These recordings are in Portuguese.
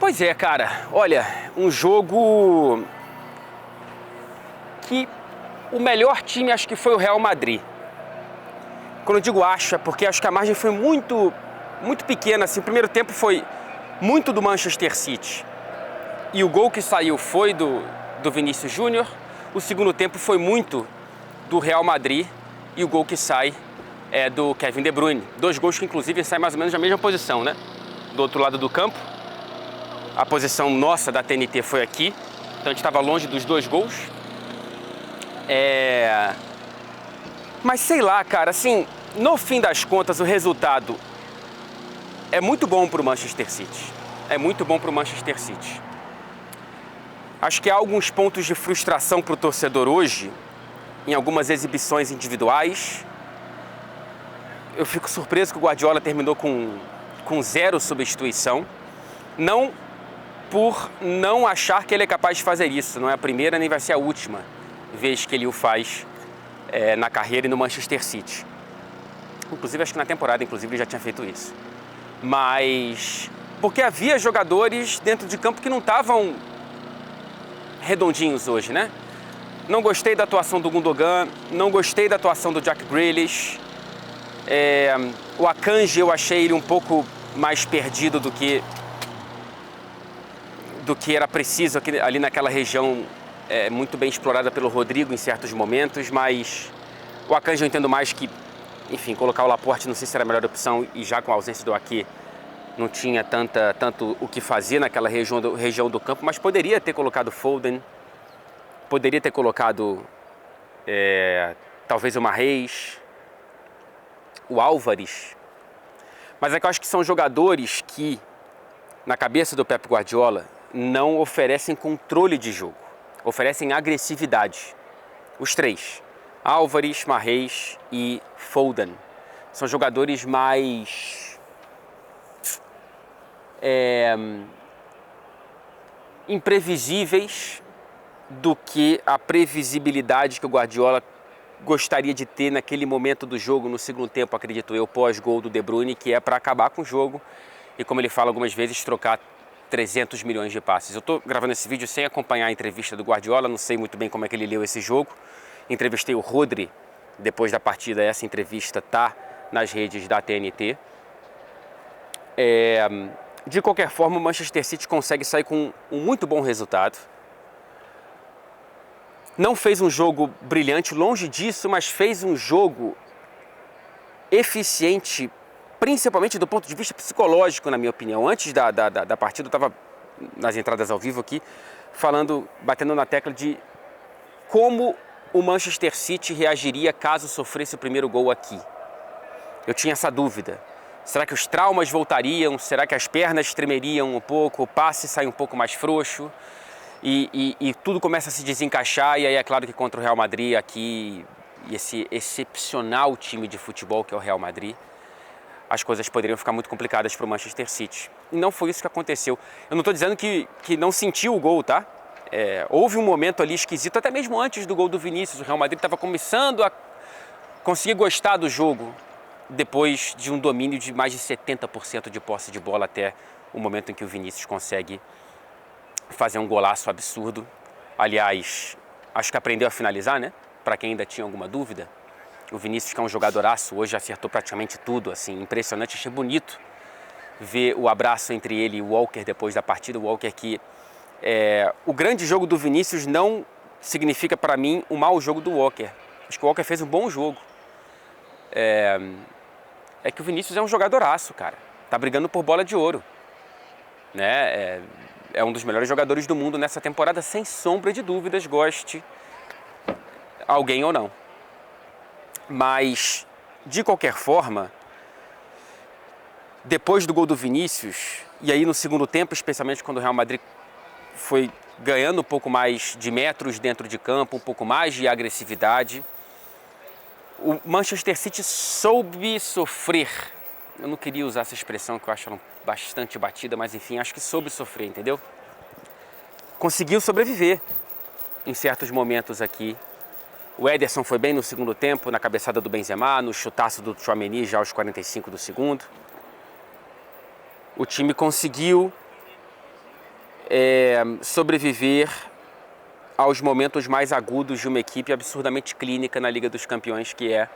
Pois é, cara. Olha, um jogo que o melhor time acho que foi o Real Madrid. Quando eu digo acho, é porque acho que a margem foi muito pequena. Assim, o primeiro tempo foi muito do Manchester City. E o gol que saiu foi do Vinícius Júnior. O segundo tempo foi muito do Real Madrid. E o gol que sai é do Kevin De Bruyne. Dois gols que inclusive saem mais ou menos na mesma posição, né? Do outro lado do campo. A posição nossa da TNT foi aqui. Então a gente estava longe dos dois gols. Mas sei lá, cara, assim, no fim das contas o resultado é muito bom para o Manchester City. É muito bom para o Manchester City. Acho que há alguns pontos de frustração para o torcedor hoje, em algumas exibições individuais. Eu fico surpreso que o Guardiola terminou com 0 substituição. Não por não achar que ele é capaz de fazer isso. Não é a primeira nem vai ser a última vez que ele o faz na carreira e no Manchester City. Inclusive, acho que na temporada ele já tinha feito isso. Mas porque havia jogadores dentro de campo que não estavam redondinhos hoje, né? Não gostei da atuação do Gundogan, não gostei da atuação do Jack Grealish. O Akanji eu achei ele um pouco mais perdido do que era preciso ali naquela região muito bem explorada pelo Rodrigo em certos momentos, mas o Akanji eu entendo mais que, enfim, colocar o Laporte não sei se era a melhor opção e já com a ausência do Ake não tinha tanto o que fazer naquela região do campo, mas poderia ter colocado Foden, poderia ter colocado talvez o Mahrez, o Álvares, mas é que eu acho que são jogadores que, na cabeça do Pep Guardiola, não oferecem controle de jogo, oferecem agressividade. Os três, Álvares, Mahrez e Foden, são jogadores mais imprevisíveis do que a previsibilidade que o Guardiola gostaria de ter naquele momento do jogo, no segundo tempo, acredito eu, pós-gol do De Bruyne, que é para acabar com o jogo e, como ele fala algumas vezes, trocar 300 milhões de passes. Eu estou gravando esse vídeo sem acompanhar a entrevista do Guardiola, não sei muito bem como é que ele leu esse jogo. Entrevistei o Rodri depois da partida, essa entrevista tá nas redes da TNT. De qualquer forma, o Manchester City consegue sair com um muito bom resultado. Não fez um jogo brilhante, longe disso, mas fez um jogo eficiente, principalmente do ponto de vista psicológico, na minha opinião. Antes da partida, eu estava nas entradas ao vivo aqui, batendo na tecla de como o Manchester City reagiria caso sofresse o primeiro gol aqui. Eu tinha essa dúvida. Será que os traumas voltariam? Será que as pernas tremeriam um pouco? O passe sai um pouco mais frouxo? E tudo começa a se desencaixar, e aí é claro que contra o Real Madrid aqui, e esse excepcional time de futebol que é o Real Madrid, as coisas poderiam ficar muito complicadas para o Manchester City. E não foi isso que aconteceu. Eu não estou dizendo que não sentiu o gol, tá? Houve um momento ali esquisito, até mesmo antes do gol do Vinícius. O Real Madrid estava começando a conseguir gostar do jogo, depois de um domínio de mais de 70% de posse de bola até o momento em que o Vinícius consegue fazer um golaço absurdo. Aliás, acho que aprendeu a finalizar, né? Para quem ainda tinha alguma dúvida. O Vinícius, que é um jogadoraço, hoje acertou praticamente tudo, assim, impressionante. Achei bonito ver o abraço entre ele e o Walker depois da partida. O Walker que o grande jogo do Vinícius não significa para mim um mau jogo do Walker. Acho que o Walker fez um bom jogo. É que o Vinícius é um jogadoraço, cara. Tá brigando por bola de ouro, né? É um dos melhores jogadores do mundo nessa temporada, sem sombra de dúvidas, goste alguém ou não. Mas, de qualquer forma, depois do gol do Vinícius, e aí no segundo tempo, especialmente quando o Real Madrid foi ganhando um pouco mais de metros dentro de campo, um pouco mais de agressividade, o Manchester City soube sofrer. Eu não queria usar essa expressão, que eu acho ela bastante batida, mas enfim, acho que soube sofrer, entendeu? Conseguiu sobreviver em certos momentos aqui. O Ederson foi bem no segundo tempo, na cabeçada do Benzema, no chutaço do Tchouaméni já aos 45 do segundo. O time conseguiu sobreviver aos momentos mais agudos de uma equipe absurdamente clínica na Liga dos Campeões, que é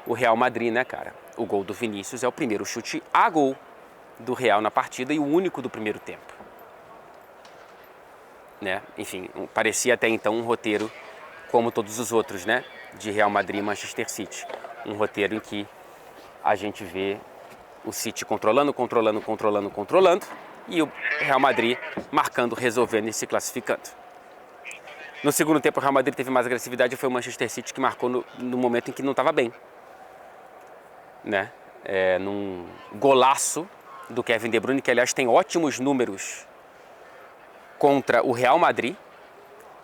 o Real Madrid, né, cara? O gol do Vinícius é o primeiro chute a gol do Real na partida e o único do primeiro tempo. Né? Enfim, parecia até então um roteiro como todos os outros, né? De Real Madrid e Manchester City. Um roteiro em que a gente vê o City controlando e o Real Madrid marcando, resolvendo e se classificando. No segundo tempo, o Real Madrid teve mais agressividade e foi o Manchester City que marcou no momento em que não estava bem. Né? Num golaço do Kevin De Bruyne, que aliás tem ótimos números contra o Real Madrid.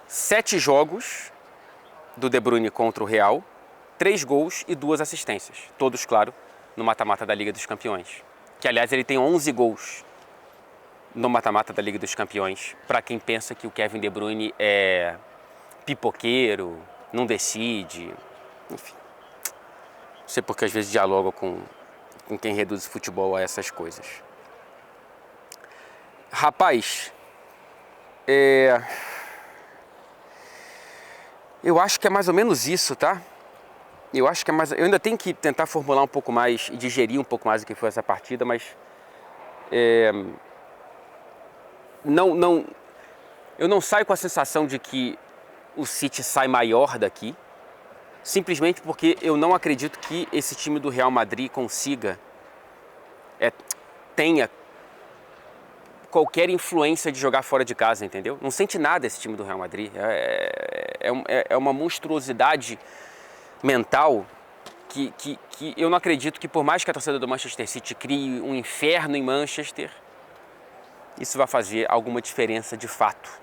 7 jogos do De Bruyne contra o Real, 3 gols e 2 assistências. Todos, claro, no mata-mata da Liga dos Campeões. Que aliás ele tem 11 gols no mata-mata da Liga dos Campeões. Para quem pensa que o Kevin De Bruyne é pipoqueiro, não decide, enfim. Não sei porque às vezes dialogo com quem reduz o futebol a essas coisas. Rapaz, eu acho que é mais ou menos isso, tá? Eu ainda tenho que tentar formular um pouco mais e digerir um pouco mais o que foi essa partida, mas eu não saio com a sensação de que o City sai maior daqui, simplesmente porque eu não acredito que esse time do Real Madrid consiga, tenha qualquer influência de jogar fora de casa, entendeu? Não sente nada esse time do Real Madrid. É uma monstruosidade mental que eu não acredito que, por mais que a torcida do Manchester City crie um inferno em Manchester, isso vai fazer alguma diferença de fato.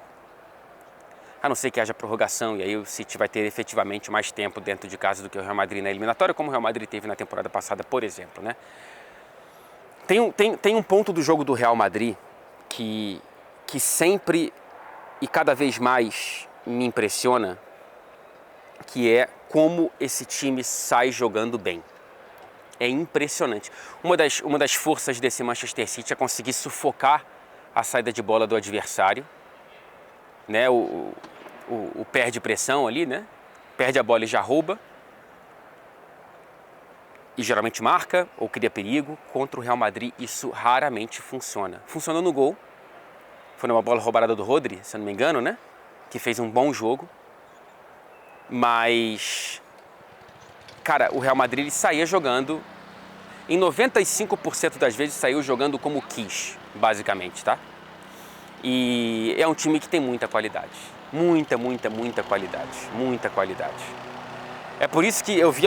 A não ser que haja prorrogação e aí o City vai ter efetivamente mais tempo dentro de casa do que o Real Madrid na eliminatória, como o Real Madrid teve na temporada passada, por exemplo, né? Tem um ponto do jogo do Real Madrid que sempre e cada vez mais me impressiona, que é como esse time sai jogando bem. É impressionante. Uma das forças desse Manchester City é conseguir sufocar a saída de bola do adversário, né? O perde pressão ali, né? Perde a bola e já rouba. E geralmente marca ou cria perigo. Contra o Real Madrid isso raramente funciona. Funcionou no gol. Foi uma bola roubada do Rodri, se eu não me engano, né? Que fez um bom jogo. Mas, cara, o Real Madrid ele saía jogando, em 95% das vezes saiu jogando como quis, basicamente, tá? E é um time que tem muita qualidade. Muita qualidade. É por isso que eu vi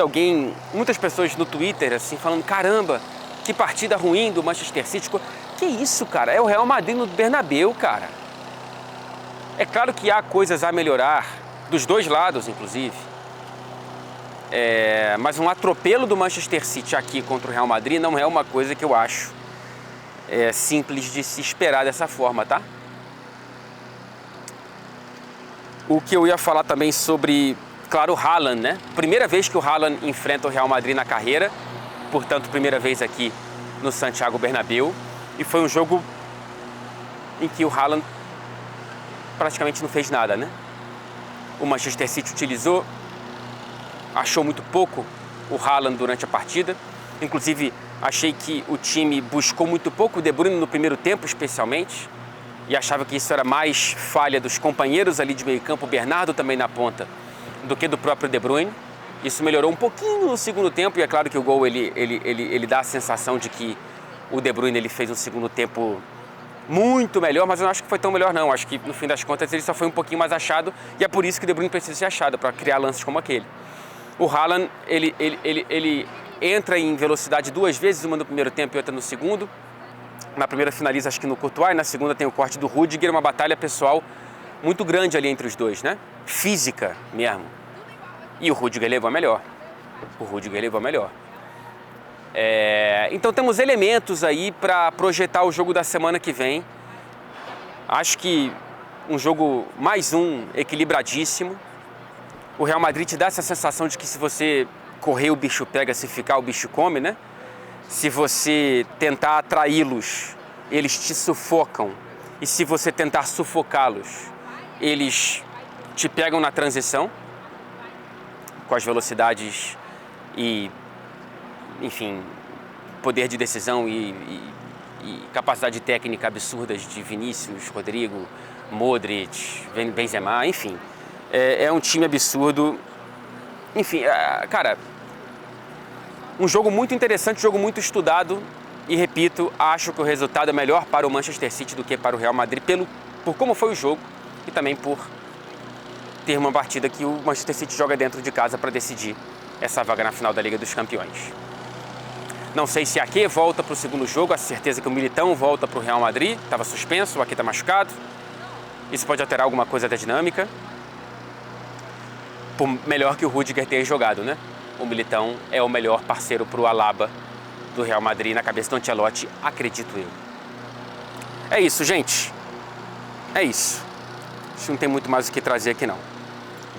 muitas pessoas no Twitter, assim, falando, caramba, que partida ruim do Manchester City. Que isso, cara? É o Real Madrid no Bernabéu, cara. É claro que há coisas a melhorar, dos dois lados, inclusive. Mas um atropelo do Manchester City aqui contra o Real Madrid não é uma coisa que eu acho simples de se esperar dessa forma, tá? O que eu ia falar também sobre, claro, o Haaland, né? Primeira vez que o Haaland enfrenta o Real Madrid na carreira, portanto, primeira vez aqui no Santiago Bernabéu. E foi um jogo em que o Haaland praticamente não fez nada, né? O Manchester City achou muito pouco o Haaland durante a partida. Inclusive, achei que o time buscou muito pouco o De Bruyne no primeiro tempo, especialmente. E achava que isso era mais falha dos companheiros ali de meio campo, o Bernardo também na ponta, do que do próprio De Bruyne. Isso melhorou um pouquinho no segundo tempo e é claro que o gol ele dá a sensação de que o De Bruyne ele fez um segundo tempo muito melhor, mas eu não acho que foi tão melhor não. Acho que no fim das contas ele só foi um pouquinho mais achado e é por isso que o De Bruyne precisa ser achado, para criar lances como aquele. O Haaland, ele entra em velocidade 2 vezes, uma no primeiro tempo e outra no segundo. Na primeira finaliza acho que no Courtois e na segunda tem o corte do Rudiger, uma batalha pessoal muito grande ali entre os dois, né? Física mesmo. E o Rudiger levou a melhor. Então temos elementos aí para projetar o jogo da semana que vem. Acho que um jogo mais equilibradíssimo. O Real Madrid te dá essa sensação de que se você correr o bicho pega, se ficar o bicho come, né? Se você tentar atraí-los, eles te sufocam e se você tentar sufocá-los, eles te pegam na transição, com as velocidades e, enfim, poder de decisão e capacidade técnica absurdas de Vinícius, Rodrigo, Modric, Benzema, enfim. É um time absurdo. Enfim, cara, um jogo muito interessante, um jogo muito estudado. E repito, acho que o resultado é melhor para o Manchester City do que para o Real Madrid, por como foi o jogo e também por ter uma partida que o Manchester City joga dentro de casa para decidir essa vaga na final da Liga dos Campeões. Não sei se Ake volta para o segundo jogo, a certeza que o Militão volta para o Real Madrid, estava suspenso, o Ake está machucado. Isso pode alterar alguma coisa da dinâmica. Por melhor que o Rudiger tenha jogado, né? O Militão é o melhor parceiro para o Alaba do Real Madrid na cabeça do Ancelotti, acredito eu. É isso, gente. É isso. Acho que não tem muito mais o que trazer aqui, não.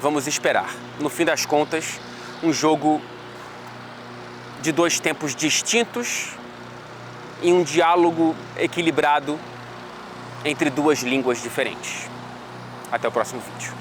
Vamos esperar. No fim das contas, um jogo de dois tempos distintos e um diálogo equilibrado entre duas línguas diferentes. Até o próximo vídeo.